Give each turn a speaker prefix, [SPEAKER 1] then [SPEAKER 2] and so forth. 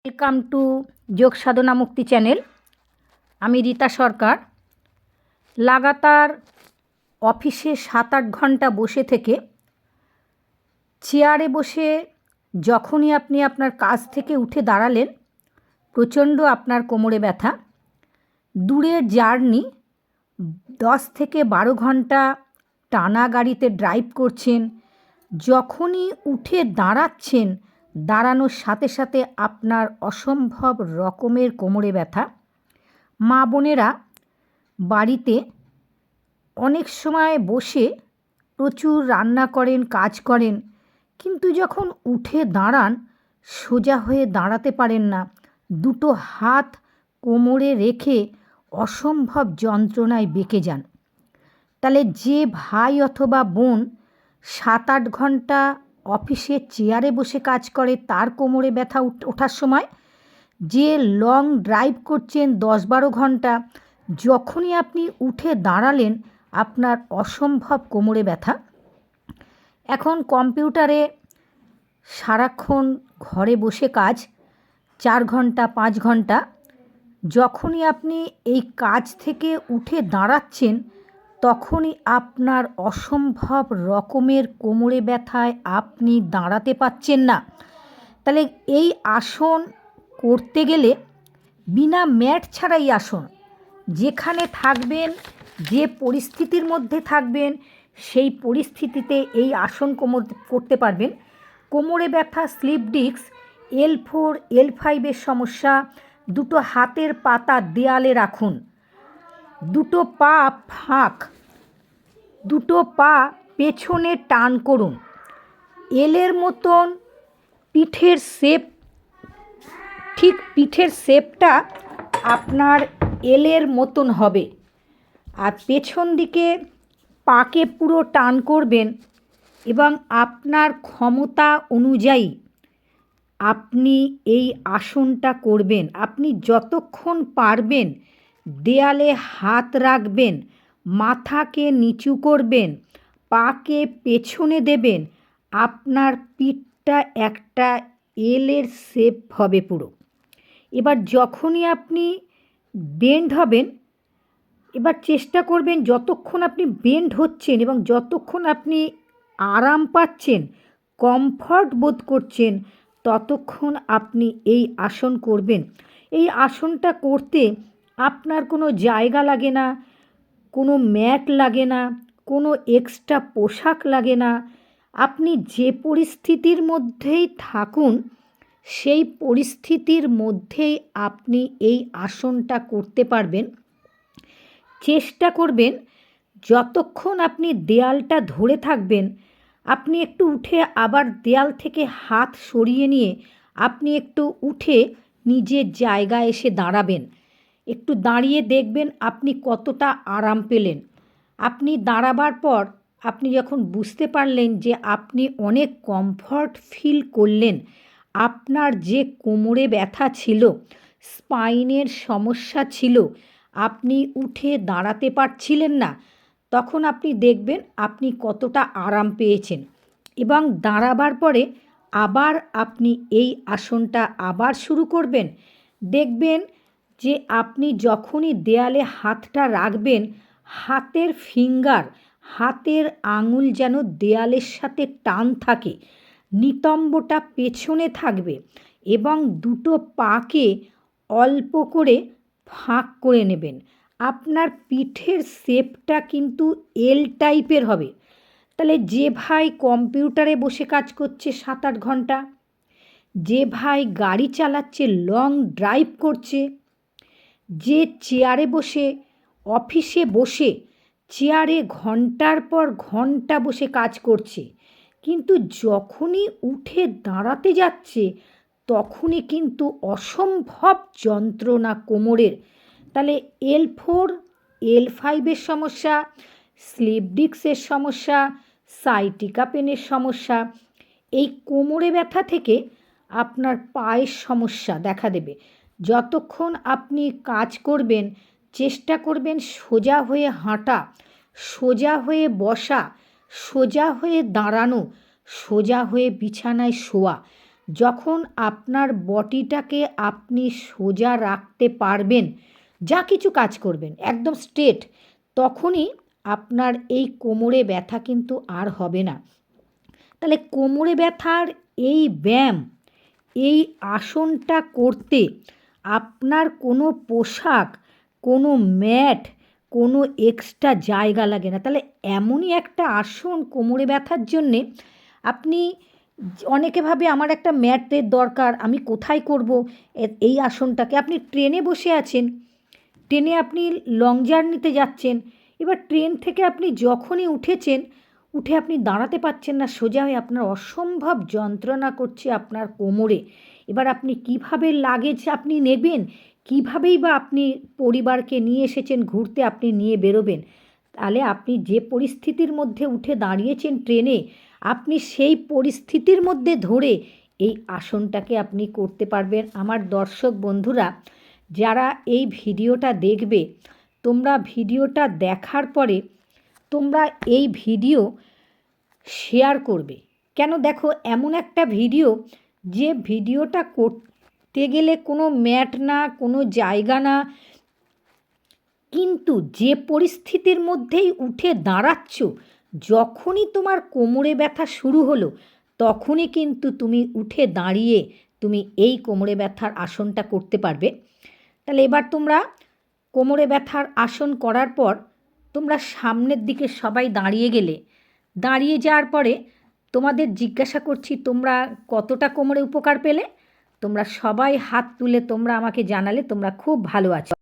[SPEAKER 1] Welcome to যোগ সাধনা মুক্তি channel. আমি রীতা সরকার। লাগাতার অফিসে 7-8 ঘন্টা বসে থেকে চেয়ারে বসে যখনই আপনি আপনার কাজ থেকে উঠে দাঁড়ালেন, প্রচণ্ড আপনার কোমরে ব্যথা। দূরের জার্নি 10 থেকে 12 ঘন্টা টানা গাড়িতে ড্রাইভ করছেন, যখনই উঠে দাঁড়াচ্ছেন দাঁড়ানোর সাথে সাথে আপনার অসম্ভব রকমের কোমরে ব্যথা। মা বোনেরা বাড়িতে অনেক সময় বসে প্রচুর রান্না করেন, কাজ করেন, কিন্তু যখন উঠে দাঁড়ান সোজা হয়ে দাঁড়াতে পারেন না। দুটো হাত কোমরে রেখে অসম্ভব যন্ত্রণায় বেঁকে যান। তাহলে যে ভাই অথবা বোন 7-8 ঘন্টা অফিসে চেয়ারে বসে কাজ করে তার কোমরে ব্যথা ওঠার সময়, যে লং ড্রাইভ করছেন 10-12 ঘন্টা, যখনই আপনি উঠে দাঁড়ালেন আপনার অসম্ভব কোমরে ব্যথা। এখন কম্পিউটারে সারাক্ষণ ঘরে বসে কাজ 4 ঘন্টা 5 ঘন্টা, যখনই আপনি এই কাজ থেকে উঠে দাঁড়াচ্ছেন তখনই আপনার অসম্ভব রকমের কোমরে ব্যথায় আপনি দাঁড়াতে পারছেন না। তাহলে এই আসন করতে গেলে বিনা ম্যাট ছাড়াই আসন, যেখানে থাকবেন, যে পরিস্থিতির মধ্যে থাকবেন সেই পরিস্থিতিতে এই আসন করতে পারবেন। কোমরে ব্যথা, স্লিপ ডিস্ক, L4 L5-এর সমস্যা, দুটো হাতের পাতা দেয়ালে রাখুন, দুটো পা ফাঁক, দুটো পা পেছনে টান করুন, এলের মতন পিঠের শেপ, ঠিক পিঠের শেপটা আপনার এলের মতন হবে, আর পেছন দিকে পাকে পুরো টান করবেন এবং আপনার ক্ষমতা অনুযায়ী আপনি এই আসনটা করবেন। আপনি যতক্ষণ পারবেন দেয়ালে হাত রাখবেন, মাথাকে নিচু করবেন, পাকে পেছনে দেবেন, আপনার পিঠটা একটা এলের শেপ হবে পুরো। এবার যখনই আপনি বেন্ড হবেন, এবার চেষ্টা করবেন যতক্ষণ আপনি বেন্ড হচ্ছেন এবং যতক্ষণ আপনি আরাম পাচ্ছেন, কমফর্ট বোধ করছেন, ততক্ষণ আপনি এই আসন করবেন। এই আসনটা করতে আপনার কোনো জায়গা লাগে না, কোনো ম্যাট লাগে না, কোনো এক্সট্রা পোশাক লাগে না। আপনি যে পরিস্থিতির মধ্যেই থাকুন সেই পরিস্থিতির মধ্যেই আপনি এই আসনটা করতে পারবেন। চেষ্টা করবেন যতক্ষণ আপনি দেয়ালটা ধরে থাকবেন, আপনি একটু উঠে আবার দেয়াল থেকে হাত সরিয়ে নিয়ে আপনি একটু উঠে নিজের জায়গায় এসে দাঁড়াবেন। একটু দাঁড়িয়ে দেখবেন আপনি কতটা আরাম পেলেন। আপনি দাঁড়াবার পর আপনি যখন বুঝতে পারলেন যে আপনি অনেক কমফর্ট ফিল করলেন, আপনার যে কোমরে ব্যথা ছিল, স্পাইনের সমস্যা ছিল, আপনি উঠে দাঁড়াতে পারছিলেন না, তখন আপনি দেখবেন আপনি কতটা আরাম পেয়েছেন। এবং দাঁড়াবার পরে আবার আপনি এই আসনটা আবার শুরু করবেন। দেখবেন যে আপনি যখনই দেয়ালে হাতটা রাখবেন, হাতের ফিঙ্গার, হাতের আঙুল যেন দেয়ালের সাথে টান থাকে, নিতম্বটা পেছনে থাকবে এবং দুটো পাকে অল্প করে ফাঁক করে নেবেন। আপনার পিঠের শেপটা কিন্তু এল টাইপের হবে। তাহলে যে ভাই কম্পিউটারে বসে কাজ করছে 7-8 ঘন্টা, যে ভাই গাড়ি চালাচ্ছে, লং ড্রাইভ করছে, যে চেয়ারে বসে, অফিসে বসে চেয়ারে ঘন্টার পর ঘন্টা বসে কাজ করছে, কিন্তু যখনই উঠে দাঁড়াতে যাচ্ছে তখনই কিন্তু অসম্ভব যন্ত্রণা কোমরের। তাহলে L4 L5-এর সমস্যা, স্লিপ ডিস্কের সমস্যা, সাইটিকা পেনের সমস্যা, এই কোমরে ব্যথা থেকে আপনার পায়ের সমস্যা দেখা দেবে। যতক্ষণ আপনি কাজ করবেন চেষ্টা করবেন সোজা হয়ে হাঁটা, সোজা হয়ে বসা, সোজা হয়ে দাঁড়ানো, সোজা হয়ে বিছানায় শোয়া। যখন আপনার বডিটাকে আপনি সোজা রাখতে পারবেন, যা কিছু কাজ করবেন একদম স্ট্রেট, তখনই আপনার এই কোমরে ব্যথা কিন্তু আর হবে না। তাহলে কোমরে ব্যথার এই ব্যায়াম, এই আসনটা করতে আপনার কোনো পোশাক, কোনো ম্যাট, কোনো এক্সট্রা জায়গা লাগে না। তাহলে এমনই একটা আসন কোমরে ব্যথার জন্যে আপনি, অনেকে ভাবে আমার একটা ম্যাটের দরকার, আমি কোথায় করব এই আসনটাকে। আপনি ট্রেনে বসে আছেন, ট্রেনে আপনি লং জার্নিতে যাচ্ছেন, এবার ট্রেন থেকে আপনি যখনই উঠেছেন, উঠে আপনি দাঁড়াতে পারছেন না সোজা হয়ে, আপনার অসম্ভব যন্ত্রণা করছে আপনার কোমরে। এবার আপনি কিভাবে লাগেজ আপনি নেবেন, কীভাবেই বা আপনি পরিবারকে নিয়ে এসেছেন ঘুরতে, আপনি নিয়ে বেরোবেন। তাহলে আপনি যে পরিস্থিতির মধ্যে উঠে দাঁড়িয়েছেন ট্রেনে, আপনি সেই পরিস্থিতির মধ্যে ধরে এই আসনটাকে আপনি করতে পারবেন। আমার দর্শক বন্ধুরা, যারা এই ভিডিওটা দেখবে, তোমরা ভিডিওটা দেখার পরে তোমরা এই ভিডিও শেয়ার করবে। কেন দেখো, এমন একটা ভিডিও, যে ভিডিওটা করতে গেলে কোনো ম্যাট না, কোনো জায়গা না, কিন্তু যে পরিস্থিতির মধ্যেই উঠে দাঁড়াচ্ছ, যখনই তোমার কোমরে ব্যথা শুরু হলো, তখনই কিন্তু তুমি উঠে দাঁড়িয়ে তুমি এই কোমরে ব্যথার আসনটা করতে পারবে। তাহলে এবার তোমরা কোমরে ব্যথার আসন করার পর তোমরা সামনের দিকে সবাই দাঁড়িয়ে গেলে, দাঁড়িয়ে যাওয়ার পরে তোমাদের জিজ্ঞাসা করছি তোমরা কতটা কোমরে উপকার পেলে। তোমরা সবাই হাত তুলে তোমরা আমাকে জানালে তোমরা খুব ভালো আছো।